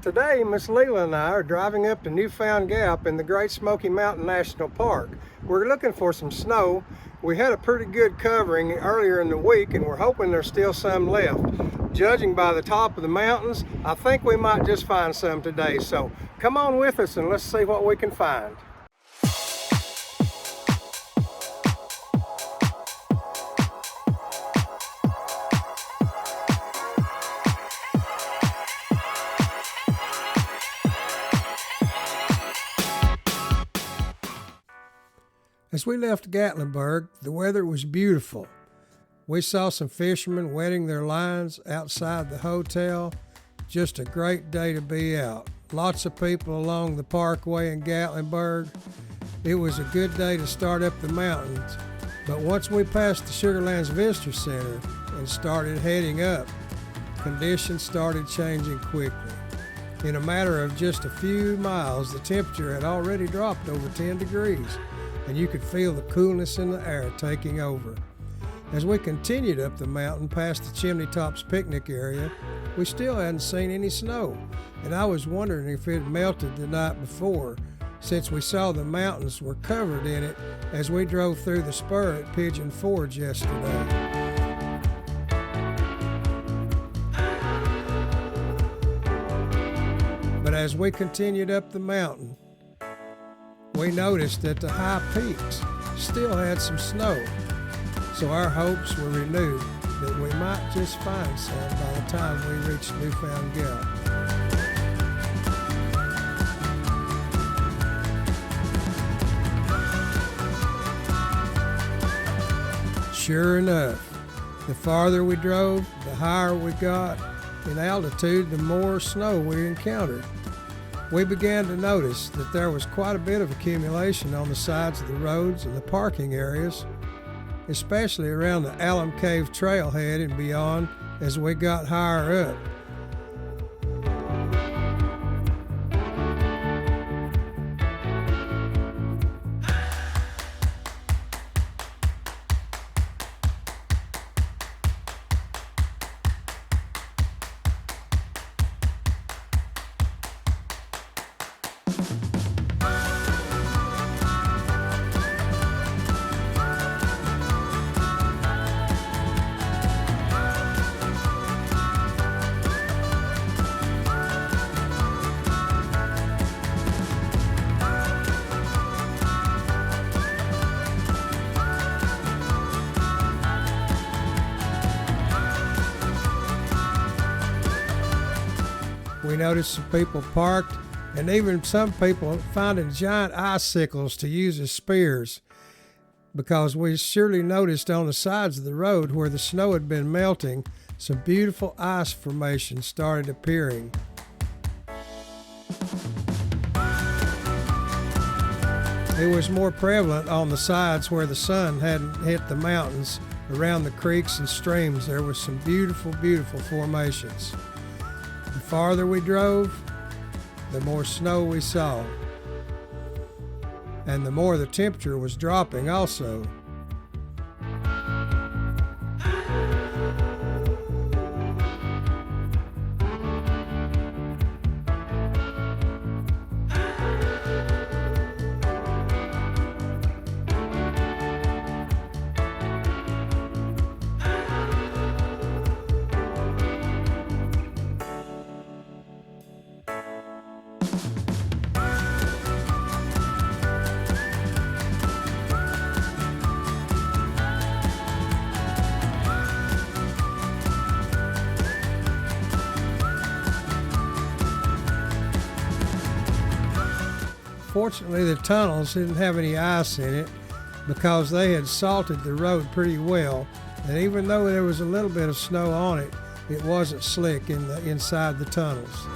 Today, Miss Leela and I are driving up to Newfound Gap in the Great Smoky Mountain National Park. We're looking for some snow. We had a pretty good covering earlier in the week and we're hoping there's still some left. Judging by the top of the mountains, I think we might just find some today. So come on with us and let's see what we can find. As we left Gatlinburg, the weather was beautiful. We saw some fishermen wetting their lines outside the hotel. Just a great day to be out. Lots of people along the parkway in Gatlinburg. It was a good day to start up the mountains. But once we passed the Sugarlands Visitor Center and started heading up, conditions started changing quickly. In a matter of just a few miles, the temperature had already dropped over 10 degrees. And you could feel the coolness in the air taking over. As we continued up the mountain past the Chimney Tops picnic area, we still hadn't seen any snow, and I was wondering if it had melted the night before, since we saw the mountains were covered in it as we drove through the spur at Pigeon Forge yesterday. But as we continued up the mountain, we noticed that the high peaks still had some snow, so our hopes were renewed that we might just find some by the time we reached Newfound Gap. Sure enough, the farther we drove, the higher we got in altitude, the more snow we encountered. We began to notice that there was quite a bit of accumulation on the sides of the roads and the parking areas, especially around the Alum Cave trailhead and beyond as we got higher up. We noticed some people parked and even some people finding giant icicles to use as spears, because we surely noticed on the sides of the road where the snow had been melting, some beautiful ice formations started appearing. It was more prevalent on the sides where the sun hadn't hit the mountains. Around the creeks and streams there were some beautiful, beautiful formations. The farther we drove, the more snow we saw, and the more the temperature was dropping also. Fortunately, the tunnels didn't have any ice in it because they had salted the road pretty well, and even though there was a little bit of snow on it, it wasn't slick inside the tunnels.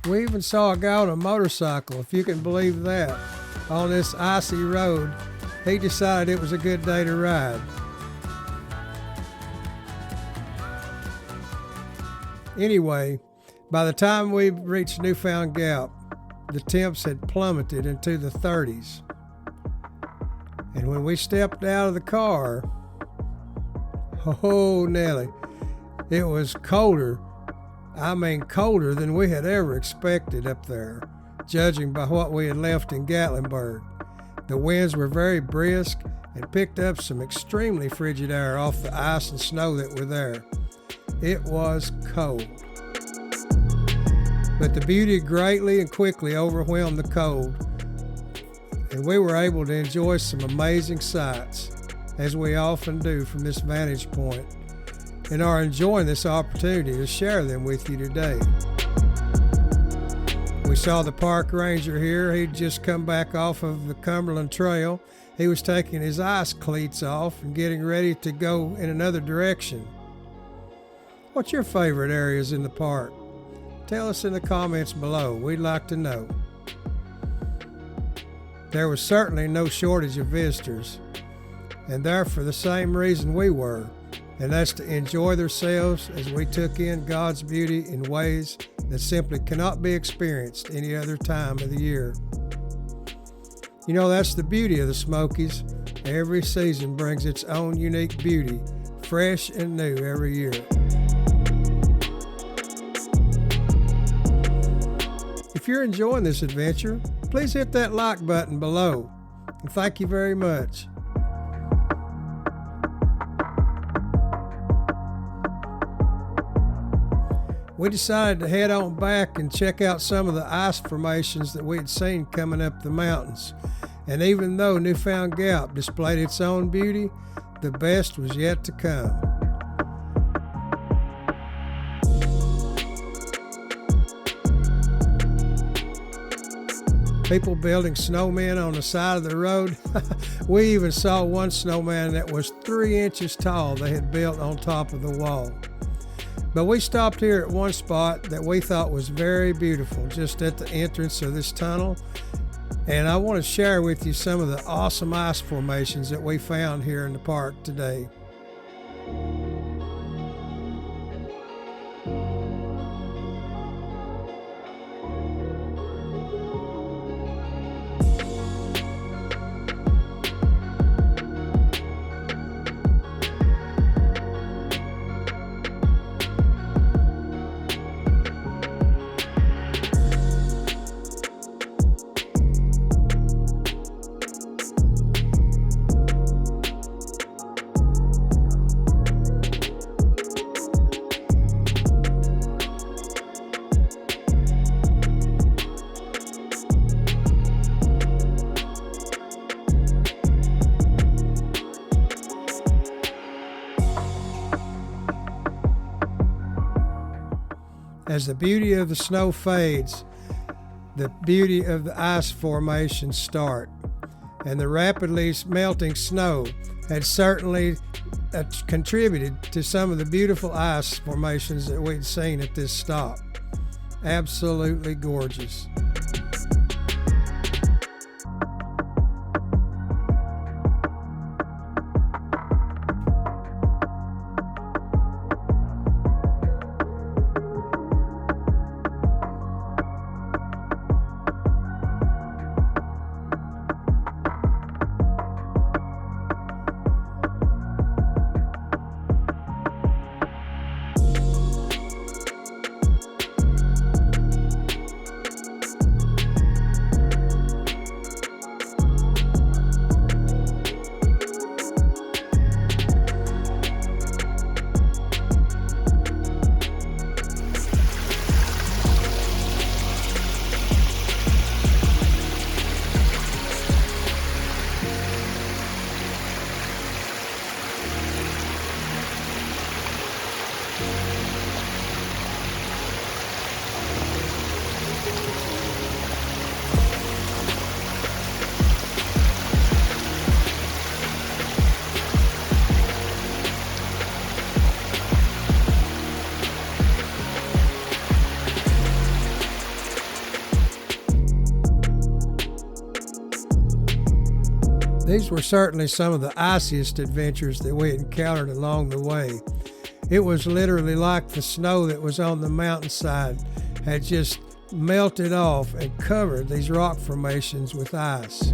We even saw a guy on a motorcycle, if you can believe that, on this icy road. He decided it was a good day to ride. Anyway, by the time we reached Newfound Gap, the temps had plummeted into the 30s. And when we stepped out of the car, oh, Nelly, it was colder. I mean, colder than we had ever expected up there, judging by what we had left in Gatlinburg. The winds were very brisk and picked up some extremely frigid air off the ice and snow that were there. It was cold. But the beauty greatly and quickly overwhelmed the cold, and we were able to enjoy some amazing sights, as we often do from this vantage point, and are enjoying this opportunity to share them with you today. We saw the park ranger here. He'd just come back off of the Cumberland Trail. He was taking his ice cleats off and getting ready to go in another direction. What's your favorite areas in the park? Tell us in the comments below. We'd like to know. There was certainly no shortage of visitors, and there for the same reason we were, and that's to enjoy themselves as we took in God's beauty in ways that simply cannot be experienced any other time of the year. You know, that's the beauty of the Smokies. Every season brings its own unique beauty, fresh and new every year. If you're enjoying this adventure, please hit that like button below, and thank you very much. We decided to head on back and check out some of the ice formations that we had seen coming up the mountains. And even though Newfound Gap displayed its own beauty, the best was yet to come. People building snowmen on the side of the road. We even saw one snowman that was 3 inches tall they had built on top of the wall. But we stopped here at one spot that we thought was very beautiful, just at the entrance of this tunnel. And I want to share with you some of the awesome ice formations that we found here in the park today. As the beauty of the snow fades, the beauty of the ice formations start, and the rapidly melting snow had certainly contributed to some of the beautiful ice formations that we'd seen at this stop. Absolutely gorgeous. These were certainly some of the iciest adventures that we encountered along the way. It was literally like the snow that was on the mountainside had just melted off and covered these rock formations with ice.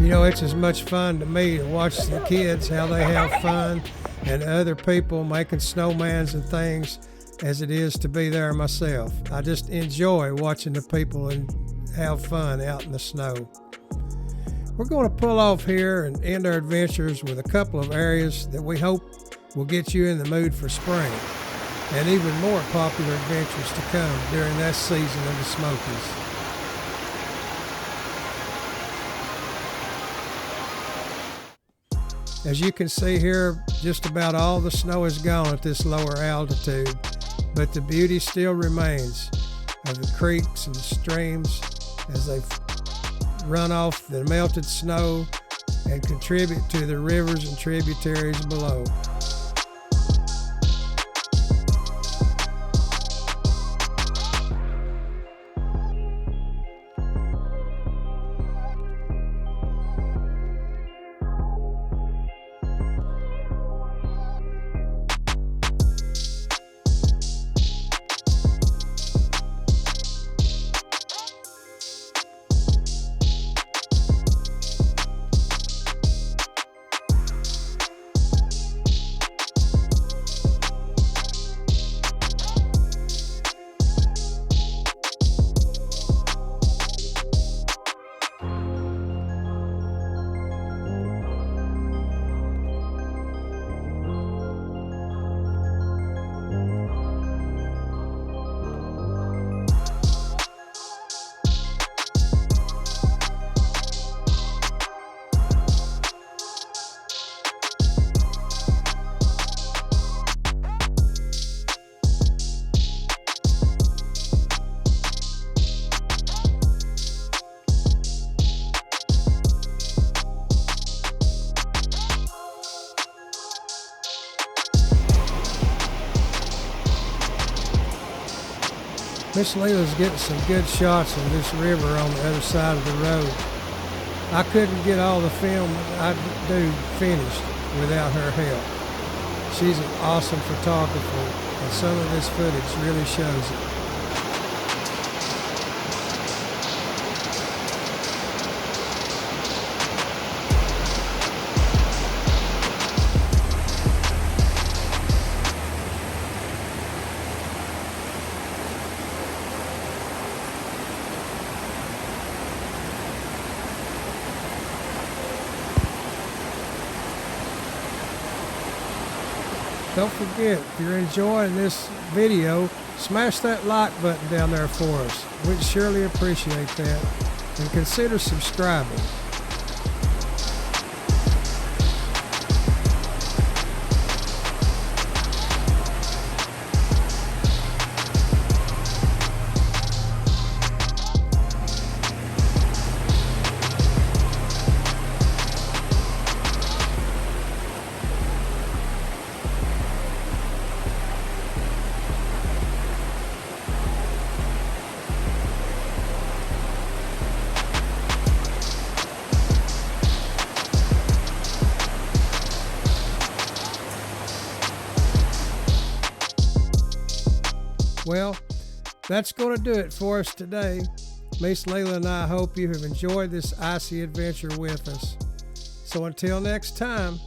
You know, it's as much fun to me to watch the kids, how they have fun, and other people making snowmans and things, as it is to be there myself. I just enjoy watching the people and have fun out in the snow. We're going to pull off here and end our adventures with a couple of areas that we hope will get you in the mood for spring, and even more popular adventures to come during that season of the Smokies. As you can see here, just about all the snow is gone at this lower altitude, but the beauty still remains of the creeks and the streams as they run off the melted snow and contribute to the rivers and tributaries below. Miss Leela's getting some good shots of this river on the other side of the road. I couldn't get all the film I do finished without her help. She's an awesome photographer, and some of this footage really shows it. Don't forget, if you're enjoying this video, smash that like button down there for us. We'd surely appreciate that. And consider subscribing. Well, that's going to do it for us today. Miss Leila and I hope you have enjoyed this icy adventure with us. So until next time,